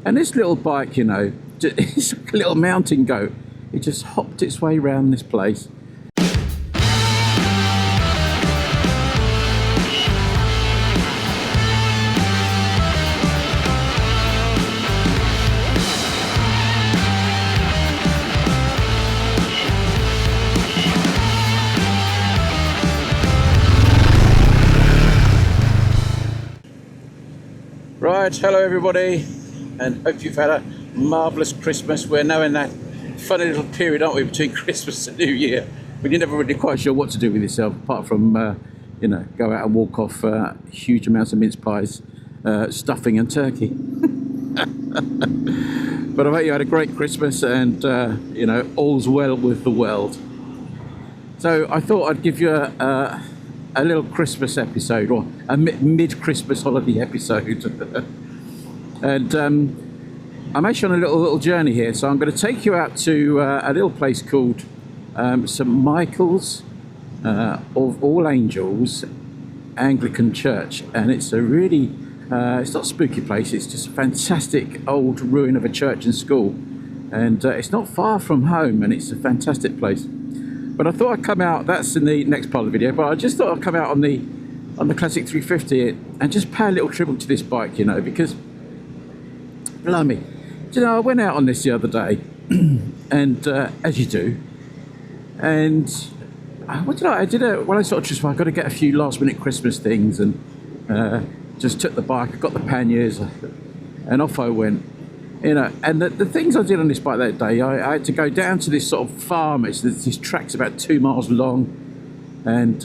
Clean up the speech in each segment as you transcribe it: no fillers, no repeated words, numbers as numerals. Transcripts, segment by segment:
And this little bike, you know, it's like a little mountain goat. It just hopped its way around this place. Right, hello everybody, and hope you've had a marvellous Christmas. We're now in that funny little period, aren't we, between Christmas and New Year, when you're never really quite sure what to do with yourself, apart from, you know, go out and walk off huge amounts of mince pies, stuffing and turkey. But I bet you had a great Christmas and, you know, all's well with the world. So I thought I'd give you a little Christmas episode, or a mid-Christmas holiday episode. And I'm actually on a little journey here, so I'm going to take you out to a little place called St Michael's of All Angels Anglican Church, and it's a really it's not a spooky place, it's just a fantastic old ruin of a church and school, and it's not far from home, and it's a fantastic place. But I thought I'd come out, that's in the next part of the video, but I just thought I'd come out on the Classic 350 and just pay a little tribute to this bike, you know, because, blimey, you know, I went out on this the other day, and as you do, and what did I did well, I sort of just, I've got to get a few last minute Christmas things, and just took the bike, I got the panniers, and off I went. You know, and the things I did on this bike that day, I had to go down to this sort of farm. This track's about 2 miles long, and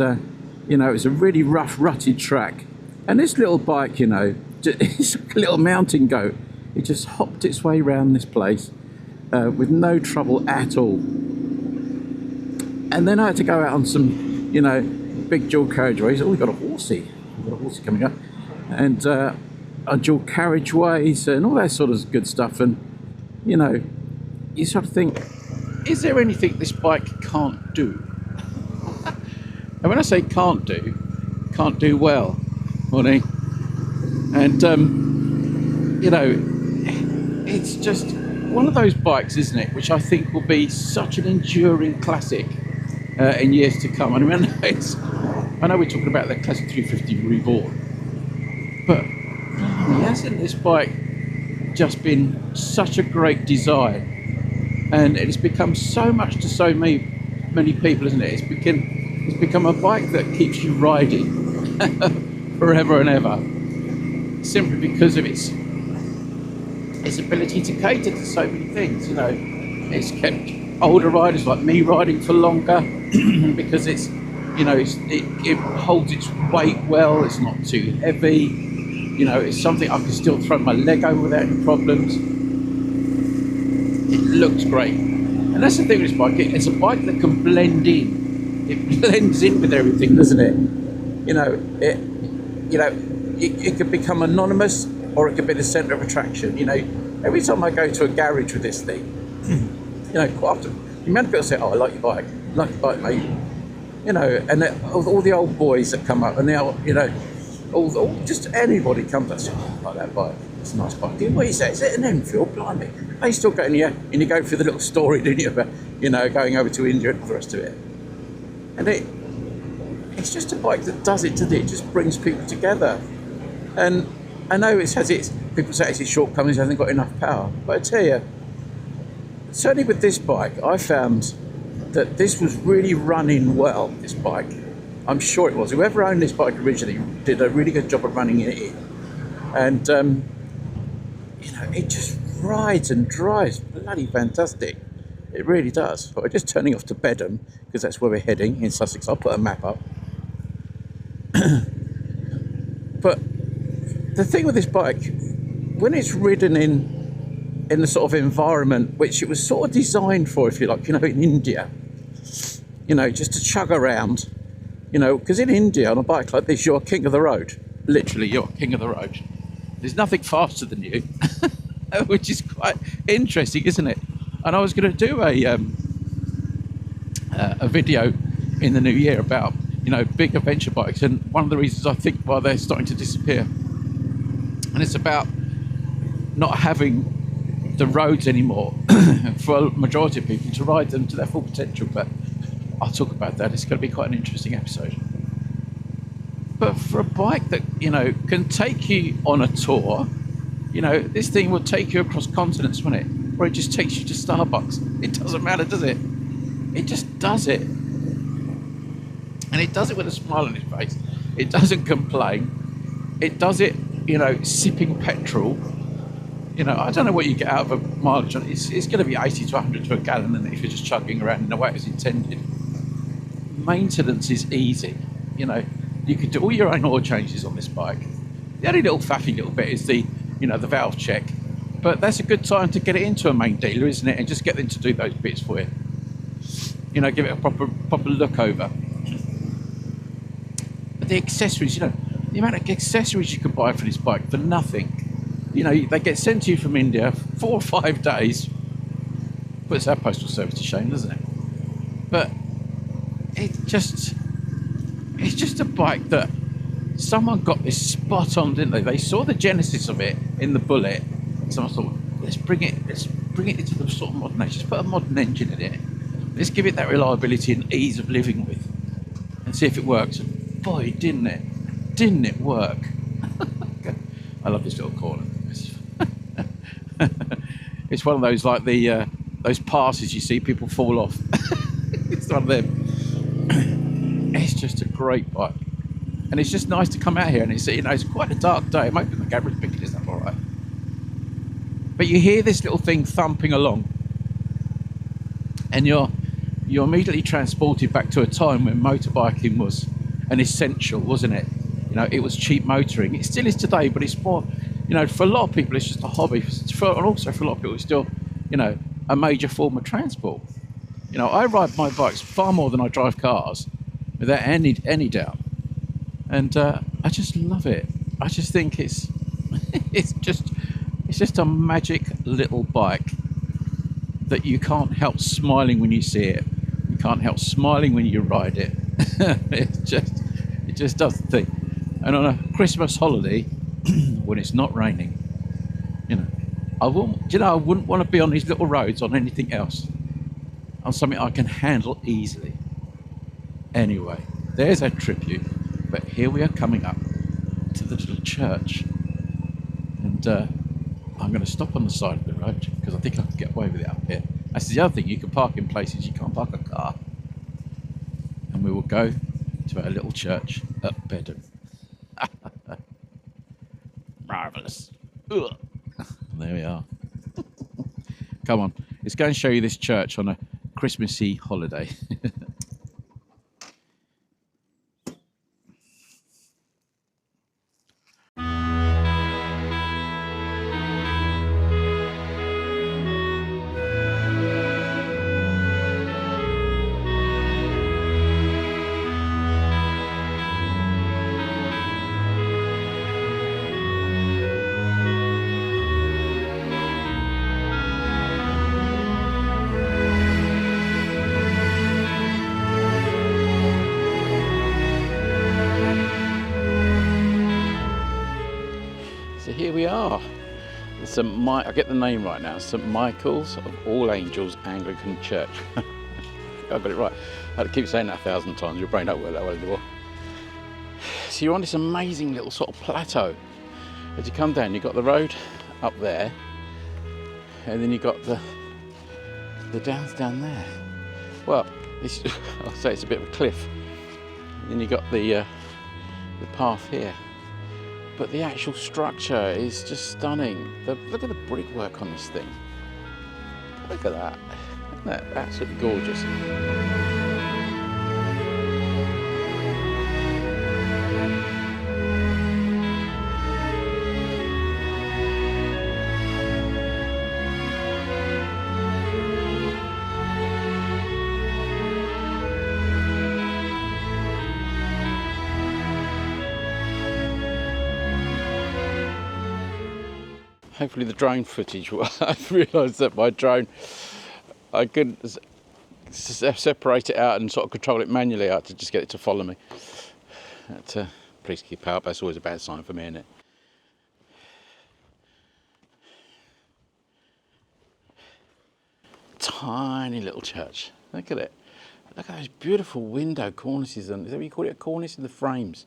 you know, it's a really rough, rutted track. And this little bike, you know, it's like a little mountain goat. It just hopped its way around this place with no trouble at all. And then I had to go out on some, you know, big dual carriageways. Oh, we've got a horsey. We've got a horsey coming up, and on dual carriageways and all that sort of good stuff. And you know, you sort of think, is there anything this bike can't do? And when I say can't do well, morning. And you know, it's just one of those bikes, isn't it, which I think will be such an enduring classic in years to come. And I know we're talking about the Classic 350 Reborn, but hasn't this bike just been such a great design, and it's become so much to so many people, isn't it? It's become a bike that keeps you riding forever and ever, simply because of its ability to cater to so many things. You know, it's kept older riders like me riding for longer because it's, you know, it holds its weight well, it's not too heavy. You know, it's something I can still throw my leg over without any problems. It looks great. And that's the thing with this bike, it's a bike that can blend in. It blends in with everything, doesn't it? You know, it could become anonymous, or it could be the centre of attraction. You know, every time I go to a garage with this thing, you know, quite often, the amount of people say, oh, I like your bike, mate. You know, and all the old boys that come up, and they'll, you know, just anybody comes and says, oh, I like that bike, it's a nice bike. What is that? Is it an Enfield? Blimey. I used to go in here, and you go through the little story, didn't you, about, you know, going over to India and the rest of it. And it's just a bike that does it, doesn't it? It just brings people together. And I know it has its, people say it's its shortcomings, it hasn't got enough power. But I tell you, certainly with this bike, I found that this was really running well, this bike. I'm sure it was. Whoever owned this bike originally did a really good job of running it in. And, you know, it just rides and drives bloody fantastic. It really does. But we're just turning off to Bedham, because that's where we're heading, in Sussex. I'll put a map up. But the thing with this bike, when it's ridden in the sort of environment which it was sort of designed for, if you like, you know, in India, you know, just to chug around. You know, because in India, on a bike like this, you're king of the road. Literally, you're king of the road. There's nothing faster than you, which is quite interesting, isn't it? And I was going to do a video in the new year about, you know, big adventure bikes, and one of the reasons I think why they're starting to disappear, and it's about not having the roads anymore for a majority of people to ride them to their full potential. But I'll talk about that. It's going to be quite an interesting episode. But for a bike that, you know, can take you on a tour, you know, this thing will take you across continents, won't it? Or it just takes you to Starbucks. It doesn't matter, does it? It just does it. And it does it with a smile on its face. It doesn't complain. It does it, you know, sipping petrol. You know, I don't know what you get out of a mileage on it. It's going to be 80 to 100 to a gallon, and if you're just chugging around in the way it's intended. Maintenance is easy. You know, you could do all your own oil changes on this bike. The only little faffy little bit is the, you know, the valve check. But that's a good time to get it into a main dealer, isn't it? And just get them to do those bits for you. You know, give it a proper look over. But the accessories, you know, the amount of accessories you can buy for this bike for nothing. You know, they get sent to you from India 4 or 5 days. Puts our postal service to shame, doesn't it? But it's just a bike that someone got this spot on, didn't they? They saw the genesis of it in the Bullet. Someone thought, let's bring it into the sort of modern age. Just put a modern engine in it. Let's give it that reliability and ease of living with, and see if it works. And boy, didn't it? Didn't it work? I love this little corner. It's one of those, like the those passes you see people fall off. It's one of them. It's just a great bike, and it's just nice to come out here and it's, you know, it's quite a dark day. I'm hoping the camera's picking this up all right. But you hear this little thing thumping along, and you're immediately transported back to a time when motorbiking was an essential, wasn't it? You know, it was cheap motoring. It still is today, but it's more, you know, for a lot of people it's just a hobby. And also for a lot of people it's still, you know, a major form of transport. You know, I ride my bikes far more than I drive cars, without any doubt. And I just love it. I just think it's just a magic little bike that you can't help smiling when you see it. You can't help smiling when you ride it. It just does the thing. And on a Christmas holiday, when it's not raining, you know, I wouldn't want to be on these little roads on anything else. On something I can handle easily. Anyway, there's our tribute. But here we are coming up to the little church. And I'm going to stop on the side of the road because I think I can get away with it up here. That's the other thing, you can park in places you can't park a car. And we will go to our little church at Bedham. Marvellous. Ugh. There we are. Come on, let's go and show you this church on a Christmassy holiday. So here we are, I get the name right now, St Michael's of All Angels Anglican Church. I got it right. I had to keep saying that 1,000 times, your brain don't work that way anymore. So you're on this amazing little sort of plateau. As you come down, you've got the road up there, and then you've got the downs down there. Well, I'll say it's a bit of a cliff. And then you've got the path here. But the actual structure is just stunning. Look at the brickwork on this thing. Look at that. Isn't that absolutely gorgeous? Hopefully the drone footage, I've realised that my drone, I could separate it out and sort of control it manually out to just get it to follow me. Please keep up, that's always a bad sign for me, isn't it? tiny little church. Look at it. Look at those beautiful window cornices. Is that what you call it, a cornice in the frames?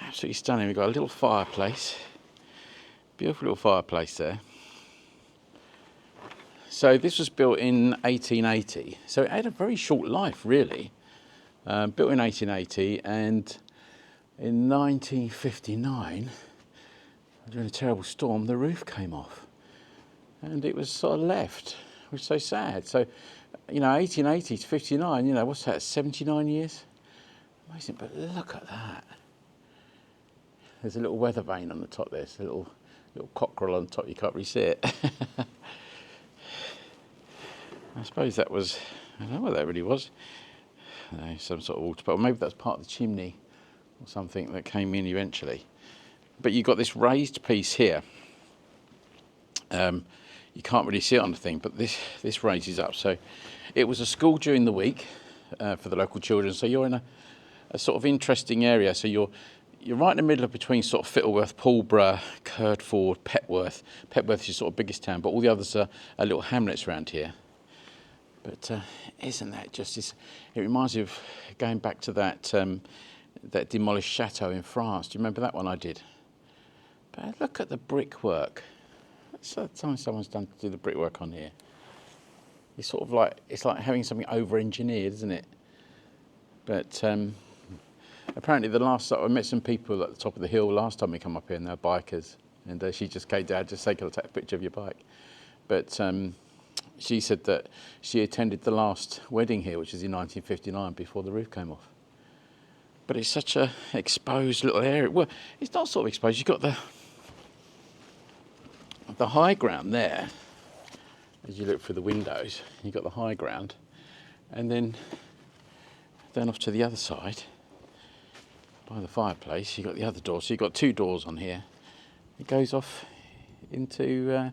Absolutely stunning. We've got a little fireplace. Beautiful little fireplace there. So this was built in 1880. So it had a very short life, really. Built in 1880, and in 1959, during a terrible storm, the roof came off. And it was sort of left, which is so sad. So, 1880 to 59, what's that, 79 years? Amazing, but look at that. There's a little weather vane on the top there. There's a little cockerel on top, you can't really see it. I suppose that was, I don't know what that really was. Some sort of water, or maybe that's part of the chimney or something that came in eventually. But you've got this raised piece here. You can't really see it on the thing, but this raises up. So it was a school during the week for the local children. So you're in a sort of interesting area. So you're right in the middle of between sort of Fittleworth, Pulborough, Curdford, Petworth. Petworth is your sort of biggest town, but all the others are little hamlets around here. But isn't that just this? It reminds me of going back to that demolished chateau in France. Do you remember that one I did? But look at the brickwork. That's the time someone's done to do the brickwork on here. It's sort of like, it's like having something over-engineered, isn't it? But apparently I met some people at the top of the hill last time we come up here, and they're bikers. And she just came down, just take a picture of your bike. But she said that she attended the last wedding here, which is in 1959, before the roof came off. But it's such a exposed little area. Well, it's not sort of exposed. You've got the high ground there. As you look through the windows, you've got the high ground, and then off to the other side, by the fireplace, you've got the other door. So you've got two doors on here. It goes off into a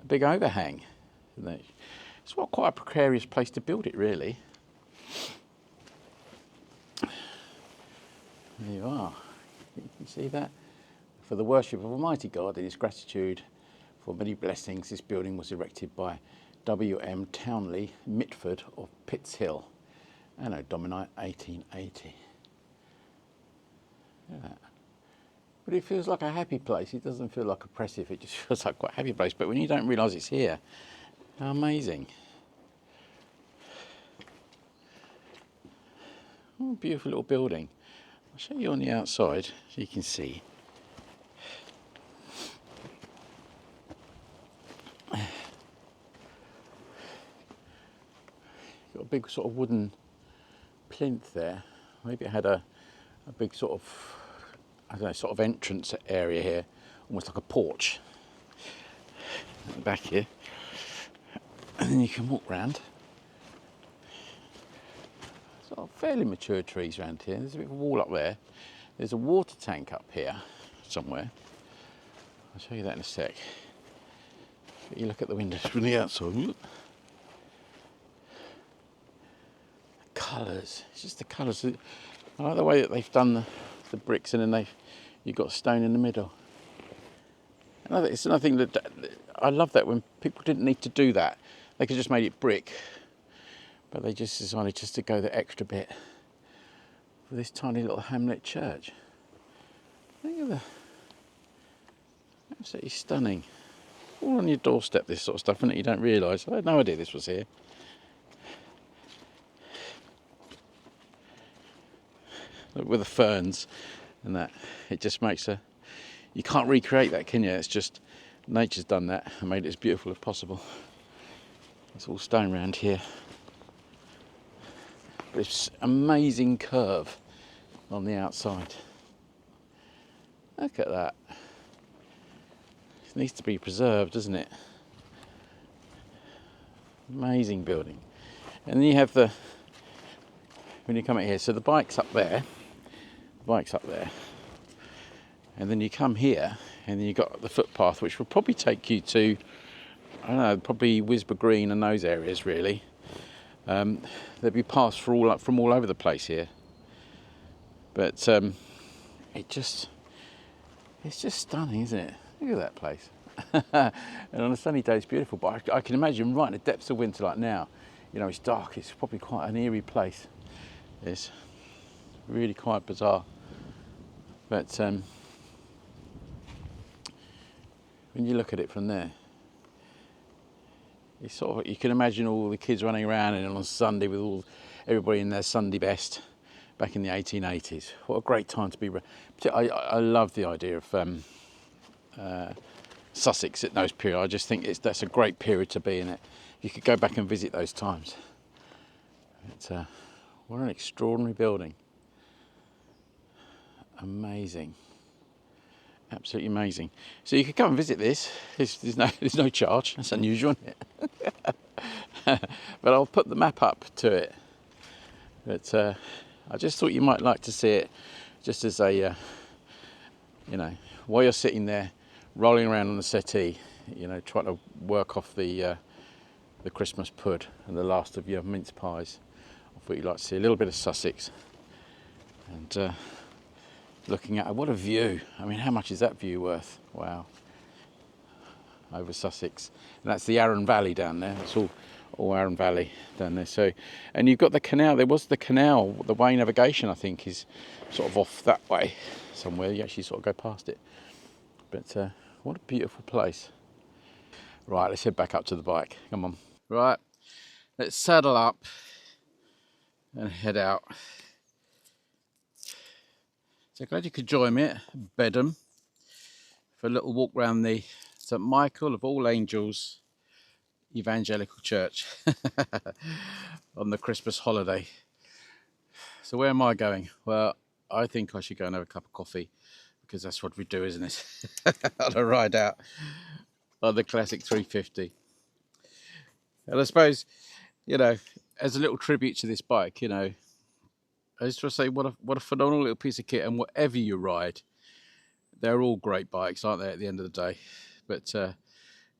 big overhang. It's quite a precarious place to build it, really. There you are. You can see that. For the worship of Almighty God and His gratitude for many blessings, this building was erected by W.M. Townley Mitford of Pitts Hill, Anno Domini 1880. Look at that. But it feels like a happy place. It doesn't feel like oppressive. It just feels like quite a happy place. But when you don't realise it's here, how amazing. Oh, beautiful little building. I'll show you on the outside so you can see. Got a big sort of wooden plinth there. Maybe it had a big sort of, I don't know, sort of entrance area here, almost like a porch at the back here. And then you can walk round. Sort of fairly mature trees around here. There's a bit of a wall up there. There's a water tank up here somewhere. I'll show you that in a sec. But you look at the windows from the outside. The colours. It's just the colours. I like the way that they've done the bricks, and then you've got stone in the middle. And it's another thing that I love, that when people didn't need to do that, they could just made it brick, but they just decided just to go the extra bit for this tiny little hamlet church. Look at absolutely stunning. All on your doorstep, this sort of stuff, and you don't realise. I had no idea this was here. Look, with the ferns and that, it just makes you can't recreate that, can you? It's just nature's done that and made it as beautiful as possible. It's all stone around here. But it's amazing curve on the outside. Look at that. It needs to be preserved, doesn't it? Amazing building. And then you have when you come out here, so the bike's up there. And then you come here, and then you've got the footpath, which will probably take you to, I don't know, probably Wisborough Green and those areas, really. There'll be paths from all over the place here. But it's just stunning, isn't it? Look at that place. And on a sunny day it's beautiful, but I can imagine right in the depths of winter like now, you know, it's dark, it's probably quite an eerie place. It's really quite bizarre. But when you look at it from there, it's sort of, you can imagine all the kids running around and on Sunday with everybody in their Sunday best back in the 1880s. What a great time to be. I love the idea of Sussex at those periods. I just think that's a great period to be in it. You could go back and visit those times. What an extraordinary building. Amazing. Absolutely amazing. So you could come and visit this. There's no charge. That's unusual, isn't it? But I'll put the map up to it. But I just thought you might like to see it, just as a, you know, while you're sitting there, rolling around on the settee, you know, trying to work off the Christmas pud and the last of your mince pies. I thought you'd like to see a little bit of Sussex. And looking at what a view. I mean, how much is that view worth? Wow. Over Sussex. And that's the Arun Valley down there. It's all Arun Valley down there. So, and you've got the canal. There was the canal, the way navigation, I think, is sort of off that way somewhere. You actually sort of go past it. But what a beautiful place. Right, let's head back up to the bike. Come on. Right, let's saddle up and head out. So glad you could join me at Bedham for a little walk round the St Michael of All Angels Evangelical Church on the Christmas holiday. So where am I going? Well, I think I should go and have a cup of coffee, because that's what we do, isn't it? On a ride out on the classic 350. And I suppose, you know, as a little tribute to this bike, you know, I just want to say what a phenomenal little piece of kit, and whatever you ride, they're all great bikes, aren't they, at the end of the day? But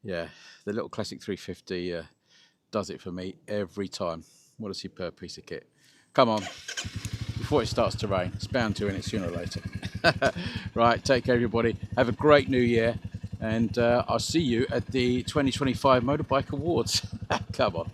yeah, the little classic 350 does it for me every time. What a superb piece of kit. Come on, before it starts to rain. It's bound to, in it sooner or later. Right, take care everybody. Have a great new year, and I'll see you at the 2025 Motorbike Awards. Come on.